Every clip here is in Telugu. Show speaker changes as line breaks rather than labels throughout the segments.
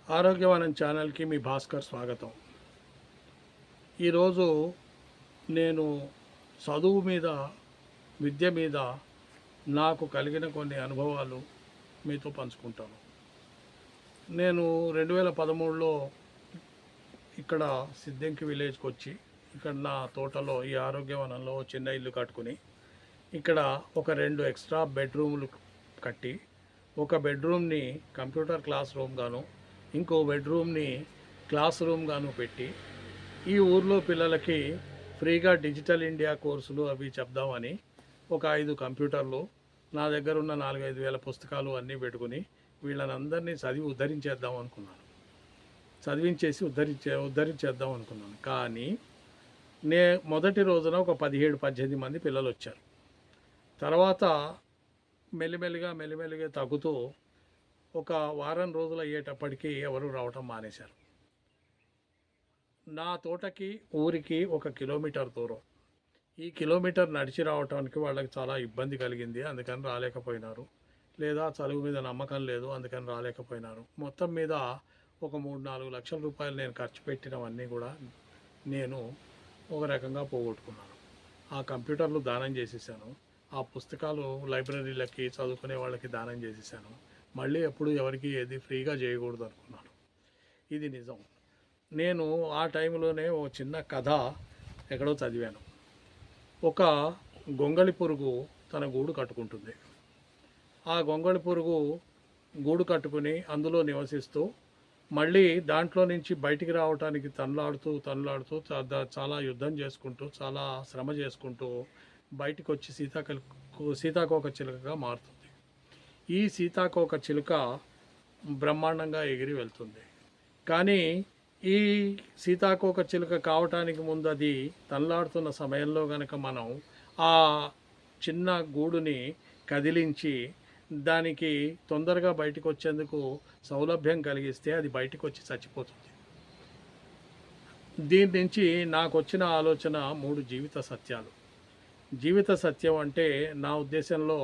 ఆరోగ్యవనం ఛానల్కి మీ భాస్కర్ స్వాగతం. ఈరోజు నేను చదువు మీద, విద్య మీద నాకు కలిగిన కొన్ని అనుభవాలు మీతో పంచుకుంటాను. నేను 2013లో ఇక్కడ సిద్దంకి విలేజ్కి వచ్చి ఇక్కడ నా తోటలో ఈ ఆరోగ్యవనంలో చిన్న ఇల్లు కట్టుకుని ఇక్కడ ఒక 2 ఎక్స్ట్రా బెడ్రూములు కట్టి ఒక బెడ్రూమ్ని కంప్యూటర్ క్లాస్ రూమ్ గాను ఇంకో బెడ్రూమ్ని క్లాస్ రూమ్ గాను పెట్టి ఈ ఊర్లో పిల్లలకి ఫ్రీగా డిజిటల్ ఇండియా కోర్సులు అవి చెప్దామని ఒక 5 కంప్యూటర్లు నా దగ్గర ఉన్న 4-5 వేల పుస్తకాలు అన్నీ పెట్టుకుని వీళ్ళని అందరినీ చదివి ఉద్ధరించేద్దాం అనుకున్నాను. చదివించేసి ఉద్ధరించేద్దాం అనుకున్నాను. కానీ మొదటి రోజున ఒక 17-18 మంది పిల్లలు వచ్చారు. తర్వాత మెల్లిమెల్లిగా తగ్గుతూ ఒక వారం రోజులు అయ్యేటప్పటికీ ఎవరు రావటం మానేశారు. నా తోటకి ఊరికి 1 కిలోమీటర్ దూరం. ఈ కిలోమీటర్ నడిచి రావటానికి వాళ్ళకి చాలా ఇబ్బంది కలిగింది, అందుకని రాలేకపోయినారు. లేదా చదువు మీద నమ్మకం లేదు, అందుకని రాలేకపోయినారు. మొత్తం మీద ఒక 3-4 లక్షల రూపాయలు నేను ఖర్చు పెట్టినవన్నీ కూడా నేను ఒక రకంగా పోగొట్టుకున్నాను. ఆ కంప్యూటర్లు దానం చేసేసాను, ఆ పుస్తకాలు లైబ్రరీలకి చదువుకునే వాళ్ళకి దానం చేసేసాను. మళ్ళీ ఎప్పుడు ఎవరికి ఏది ఫ్రీగా చేయకూడదు అనుకున్నాను. ఇది నిజం. నేను ఆ టైంలోనే ఓ చిన్న కథ ఎక్కడో చదివాను. ఒక గొంగళి పురుగు తన గూడు కట్టుకుంటుంది. ఆ గొంగళి పురుగు గూడు కట్టుకుని అందులో నివసిస్తూ మళ్ళీ దాంట్లో నుంచి బయటికి రావడానికి తనలాడుతూ చాలా యుద్ధం చేసుకుంటూ చాలా శ్రమ చేసుకుంటూ బయటికి వచ్చి సీతాకోక చిలుకగా మారుతుంది. ఈ సీతాకోక చిలుక బ్రహ్మాండంగా ఎగిరి వెళ్తుంది. కానీ ఈ సీతాకోక చిలుక కావటానికి ముందు అది తనలాడుతున్న సమయంలో కనుక మనం ఆ చిన్న గూడుని కదిలించి దానికి తొందరగా బయటకు వచ్చేందుకు సౌలభ్యం కలిగిస్తే అది బయటకు వచ్చి చచ్చిపోతుంది. దీని నుంచి నాకు వచ్చిన ఆలోచన 3 జీవిత సత్యాలు. జీవిత సత్యం అంటే నా ఉద్దేశంలో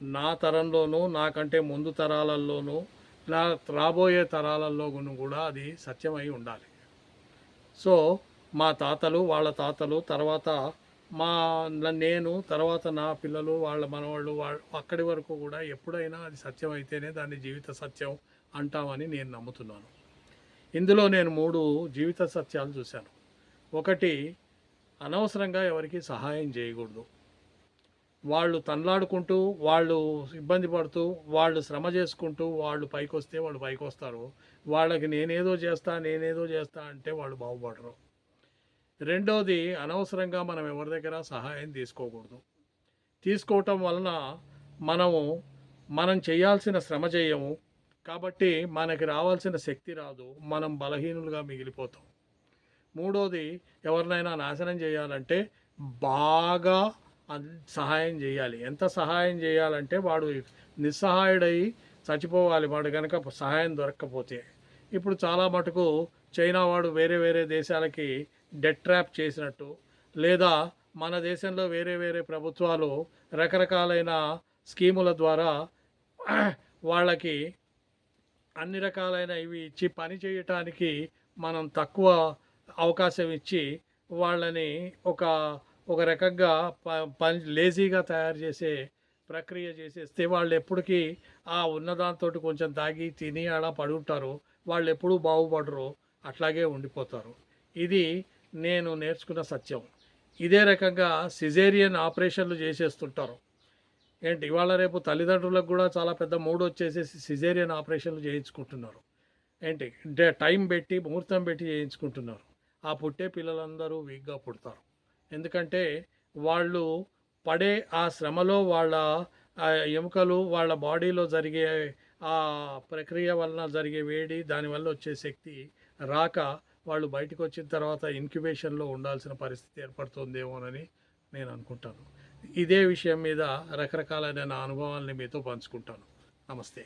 నా తరంలోనూ నాకంటే ముందు తరాలలోనూ నా రాబోయే తరాలలోనూ కూడా అది సత్యమై ఉండాలి. సో మా తాతలు, వాళ్ళ తాతలు, తర్వాత నేను, తర్వాత నా పిల్లలు, వాళ్ళ మనవాళ్ళు, అక్కడి వరకు కూడా ఎప్పుడైనా అది సత్యం అయితేనే దాన్ని జీవిత సత్యం అంటామని నేను నమ్ముతున్నాను. ఇందులో నేను 3 జీవిత సత్యాలు చూశాను. ఒకటి, అనవసరంగా ఎవరికి సహాయం చేయకూడదు. వాళ్ళు తనలాడుకుంటూ, వాళ్ళు ఇబ్బంది పడుతూ, వాళ్ళు శ్రమ చేసుకుంటూ వాళ్ళు పైకొస్తే వాళ్ళు పైకొస్తారు. వాళ్ళకి నేనేదో చేస్తా అంటే వాళ్ళు బాగుపడరు. రెండోది, అనవసరంగా మనం ఎవరి దగ్గర సహాయం తీసుకోకూడదు. తీసుకోవటం వలన మనం చేయాల్సిన శ్రమ చేయము, కాబట్టి మనకి రావాల్సిన శక్తి రాదు, మనం బలహీనులుగా మిగిలిపోతాం. మూడోది, ఎవరినైనా నాశనం చేయాలంటే బాగా సహాయం చేయాలి. ఎంత సహాయం చేయాలంటే వాడు నిస్సహాయుడై చచ్చిపోవాలి, వాడు కనుక సహాయం దొరక్కపోతే. ఇప్పుడు చాలా మటుకు చైనా వాడు వేరే దేశాలకి డెట్ ట్రాప్ చేసినట్టు, లేదా మన దేశంలో వేరే ప్రభుత్వాలు రకరకాలైన స్కీముల ద్వారా వాళ్ళకి అన్ని రకాలైన ఇవి ఇచ్చి పని చేయటానికి మనం తక్కువ అవకాశం ఇచ్చి వాళ్ళని ఒక రకంగా లేజీగా తయారు చేసే ప్రక్రియ చేసేస్తే వాళ్ళు ఎప్పటికీ ఆ ఉన్నదాంతో కొంచెం తాగి తిని అలా పడి ఉంటారు. వాళ్ళు ఎప్పుడూ బాగుపడరు, అట్లాగే ఉండిపోతారు. ఇది నేను నేర్చుకున్న సత్యం. ఇదే రకంగా సిజేరియన్ ఆపరేషన్లు చేసేస్తుంటారు. ఇవాళ రేపు తల్లిదండ్రులకు కూడా చాలా పెద్ద మూడు వచ్చేసేసి సిజేరియన్ ఆపరేషన్లు చేయించుకుంటున్నారు. టైం పెట్టి ముహూర్తం పెట్టి చేయించుకుంటున్నారు. ఆ పుట్టే పిల్లలందరూ వీక్గా పుడతారు. ఎందుకంటే వాళ్ళు పడే ఆ శ్రమలో వాళ్ళ ఎముకలు, వాళ్ళ బాడీలో జరిగే ఆ ప్రక్రియ వలన జరిగే వేడి, దానివల్ల వచ్చే శక్తి రాక వాళ్ళు బయటకు వచ్చిన తర్వాత ఇన్క్యుబేషన్లో ఉండాల్సిన పరిస్థితి ఏర్పడుతుందేమోనని నేను అనుకుంటాను. ఇదే విషయం మీద రకరకాలైన నా అనుభవాల్ని మీతో పంచుకుంటాను. నమస్తే.